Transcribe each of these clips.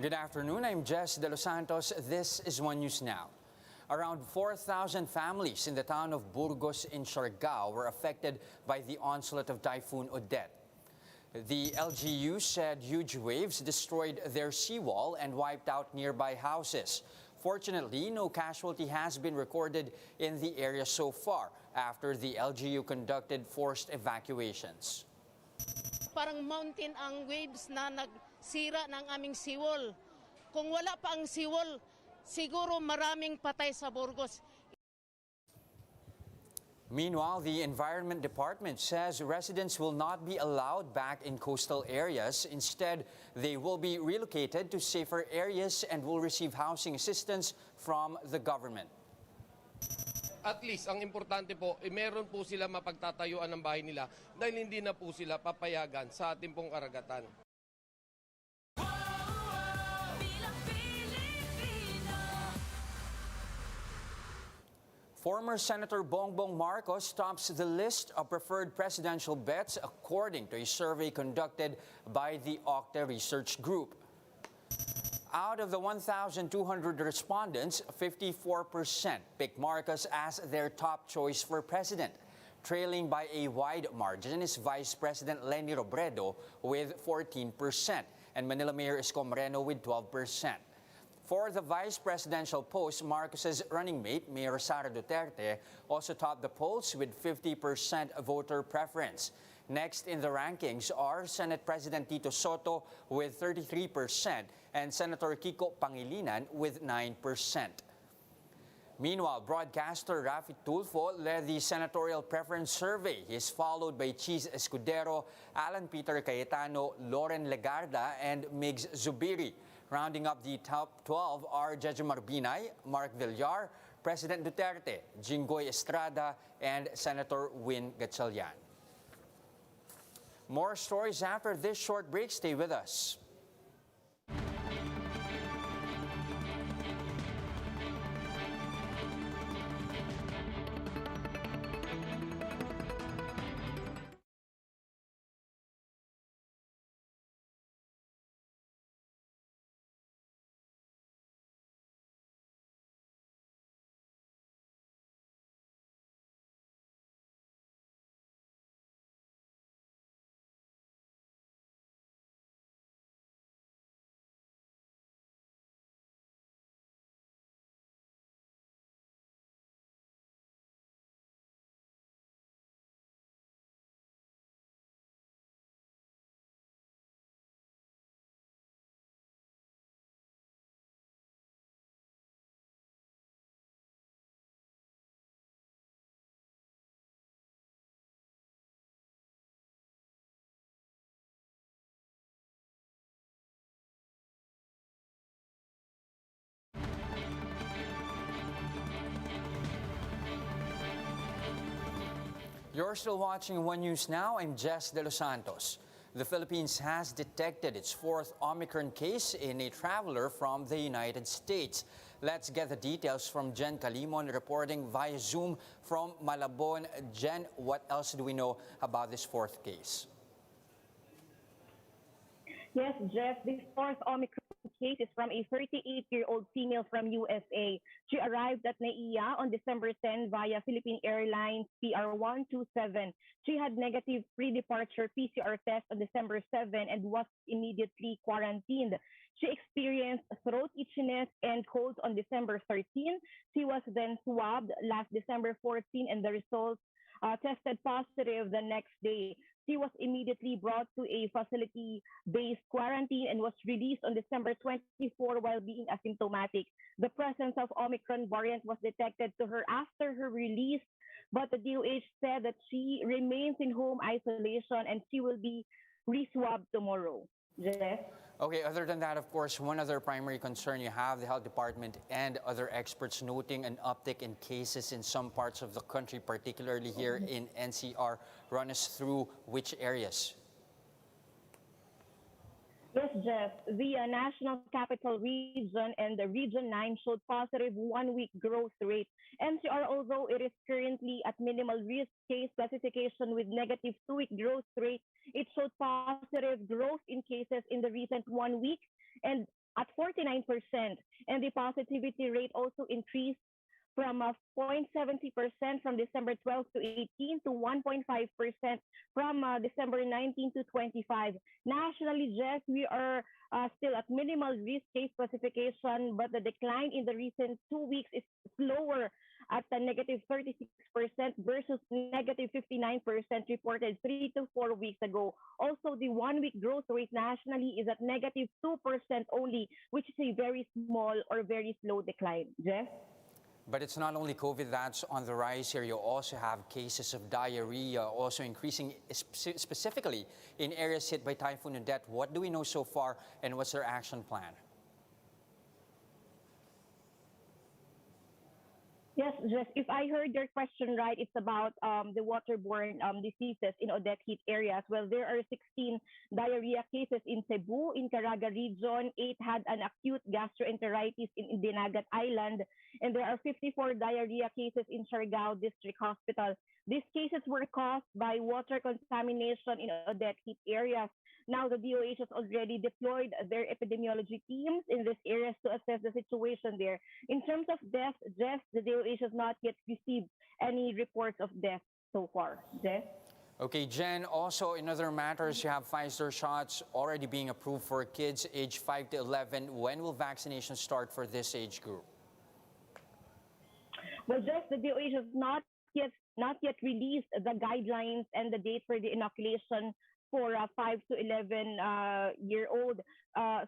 Good afternoon, I'm Jess De Los Santos. This is One News Now. Around 4,000 families in the town of Burgos in Siargao were affected by the onslaught of Typhoon Odette. The LGU said huge waves destroyed their seawall and wiped out nearby houses. Fortunately, no casualty has been recorded in the area so far after the LGU conducted forced evacuations. Parang mountain ang waves na nagsira ng aming seawall. Kung wala pa ang seawall, siguro maraming patay sa Burgos. Meanwhile, the Environment Department says residents will not be allowed back in coastal areas. Instead, they will be relocated to safer areas and will receive housing assistance from the government. At least, ang importante po, meron po sila mapagtatayuan ng bahay nila dahil hindi na po sila papayagan sa ating pong karagatan. Former Senator Bongbong Marcos tops the list of preferred presidential bets according to a survey conducted by the OCTA research group. Out of the 1,200 respondents, 54% picked Marcos as their top choice for president. Trailing by a wide margin is Vice President Leni Robredo with 14% and Manila Mayor Isko Moreno with 12%. For the vice presidential post, Marcos's running mate, Mayor Sara Duterte, also topped the polls with 50% voter preference. Next in the rankings are Senate President Tito Soto with 33% and Senator Kiko Pangilinan with 9%. Meanwhile, broadcaster Rafi Tulfo led the senatorial preference survey. He is followed by Cheese Escudero, Alan Peter Cayetano, Loren Legarda, and Migs Zubiri. Rounding up the top 12 are Jejomar Binay, Mark Villar, President Duterte, Jinggoy Estrada, and Senator Win Gatchalian. More stories after this short break. Stay with us. You're still watching One News Now. I'm Jess De Los Santos. The Philippines has detected its fourth Omicron case in a traveler from the United States. Let's get the details from Jen Calimon reporting via Zoom from Malabon. Jen, what else do we know about this fourth case? Yes, Jeff, this fourth Omicron case is from a 38-year-old female from USA. She arrived at NAIA on December 10 via Philippine Airlines PR127. She had negative pre-departure PCR test on December 7 and was immediately quarantined. She experienced throat itchiness and colds on December 13. She was then swabbed last December 14 and the results tested positive the next day. She was immediately brought to a facility-based quarantine and was released on December 24 while being asymptomatic. The presence of Omicron variant was detected to her after her release, but the DOH said that she remains in home isolation and she will be re-swabbed tomorrow. Yes. Okay, other than that, of course, one other primary concern you have, the health department and other experts noting an uptick in cases in some parts of the country, particularly here in NCR. Run us through which areas. Yes, Jeff. The National Capital Region and the Region 9 showed positive one-week growth rate. NCR, although it is currently at minimal risk case classification with negative two-week growth rate, it showed positive growth in cases in the recent 1 week. And at 49%, and the positivity rate also increased from 0.70% from December 12 to 18 to 1.5% from December 19 to 25. Nationally, Jess, we are still at minimal risk case classification, but the decline in the recent 2 weeks is slower at a negative 36% versus negative 59% reported 3 to 4 weeks ago. Also, the 1 week growth rate nationally is at negative 2% only, which is a very small or very slow decline. Jeff? But it's not only COVID that's on the rise here. You also have cases of diarrhea also increasing specifically in areas hit by Typhoon Odette. What do we know so far, and what's their action plan? Yes, Jess, if I heard your question right, it's about the waterborne diseases in Odette hit areas. Well, there are 16 diarrhea cases in Cebu, in Caraga region. 8 had an acute gastroenteritis in Dinagat Island, and there are 54 diarrhea cases in Siargao District Hospital. These cases were caused by water contamination in Odette hit areas. Now, the DOH has already deployed their epidemiology teams in these areas to assess the situation there. In terms of deaths, Jeff, the DOH has not yet received any reports of death so far. Jeff? Okay, Jen, also in other matters, you have Pfizer shots already being approved for kids aged 5 to 11. When will vaccination start for this age group? Well, Jeff, the DOH has not yet released the guidelines and the date for the inoculation for 5 to 11-year-old.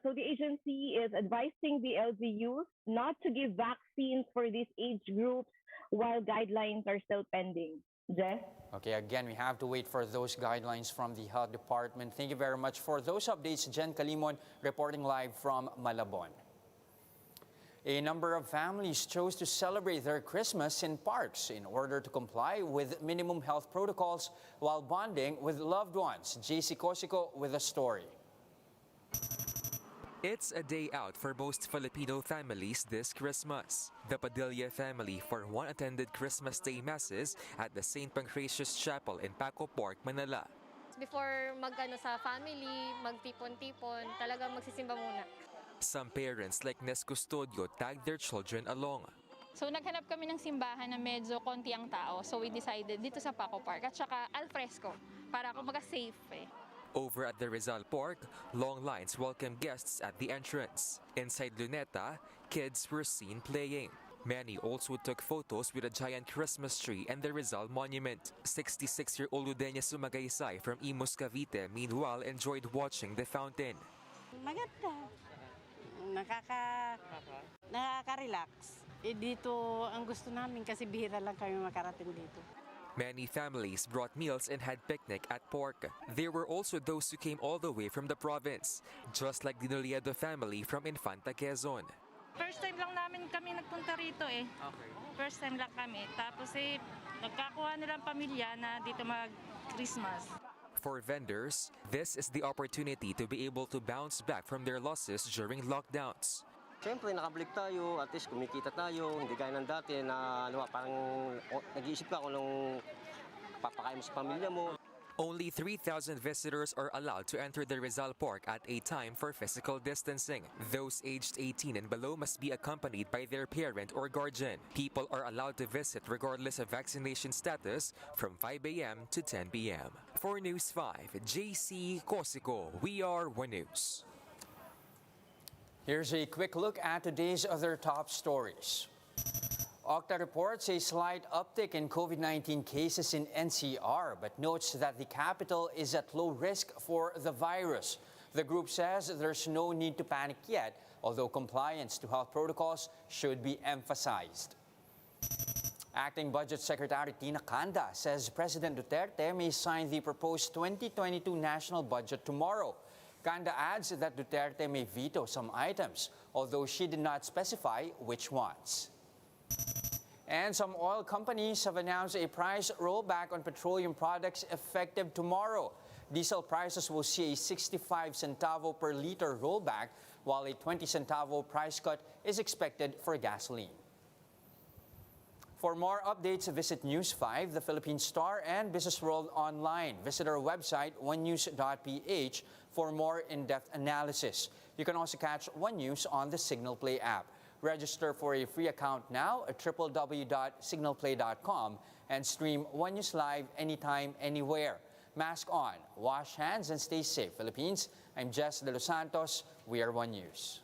So the agency is advising the LGUs not to give vaccines for these age groups while guidelines are still pending. Jeff? Okay, again, we have to wait for those guidelines from the Health Department. Thank you very much for those updates. Jen Kalimon reporting live from Malabon. A number of families chose to celebrate their Christmas in parks in order to comply with minimum health protocols while bonding with loved ones. JC Cosico with a story. It's a day out for most Filipino families this Christmas. The Padilla family for one attended Christmas Day masses at the St. Pancratius Chapel in Paco Park, Manila. Before sa family, magtipon-tipon, talagang magsisimba muna. Some parents like Nes Custodio tagged their children along. So naghanap kami ng simbahan na medyo konti ang tao. So we decided dito sa Paco Park at saka al fresco para kumbaga safe eh. Over at the Rizal Park, long lines welcome guests at the entrance. Inside Luneta, kids were seen playing. Many also took photos with a giant Christmas tree and the Rizal Monument. 66-year-old Udenya Sumagaysay from Imus, Cavite, meanwhile enjoyed watching the fountain. Maganda. Nakaka-relax. Dito ang gusto namin kasi bihira lang kami makarating dito. Many families brought meals and had picnic at Pork. There were also those who came all the way from the province, just like the Noliedo family from Infanta, Quezon. First time lang namin kami nagpunta rito eh. Okay. First time lang kami. Tapos nagkakuha nilang pamilya na dito mag-Christmas. For vendors, this is the opportunity to be able to bounce back from their losses during lockdowns. Siyempre, nakabalik tayo, at least kumikita tayo, hindi gaya ng dati na parang nag-iisip ka kung anong papakain mo sa pamilya mo. Only 3,000 visitors are allowed to enter the Rizal Park at a time for physical distancing. Those aged 18 and below must be accompanied by their parent or guardian. People are allowed to visit regardless of vaccination status from 5 a.m. to 10 p.m. For News 5, JC Cosico, We Are One News. Here's a quick look at today's other top stories. OCTA reports a slight uptick in COVID-19 cases in NCR, but notes that the capital is at low risk for the virus. The group says there's no need to panic yet, although compliance to health protocols should be emphasized. Acting Budget Secretary Tina Canda says President Duterte may sign the proposed 2022 national budget tomorrow. Canda adds that Duterte may veto some items, although she did not specify which ones. And some oil companies have announced a price rollback on petroleum products effective tomorrow. Diesel prices will see a 65 centavo per liter rollback, while a 20 centavo price cut is expected for gasoline. For more updates, visit News 5, the Philippine Star, and Business World online. Visit our website, onenews.ph, for more in-depth analysis. You can also catch One News on the Signal Play app. Register for a free account now at www.signalplay.com and stream One News live anytime, anywhere. Mask on, wash hands, and stay safe. Philippines, I'm Jess De Los Santos. We are One News.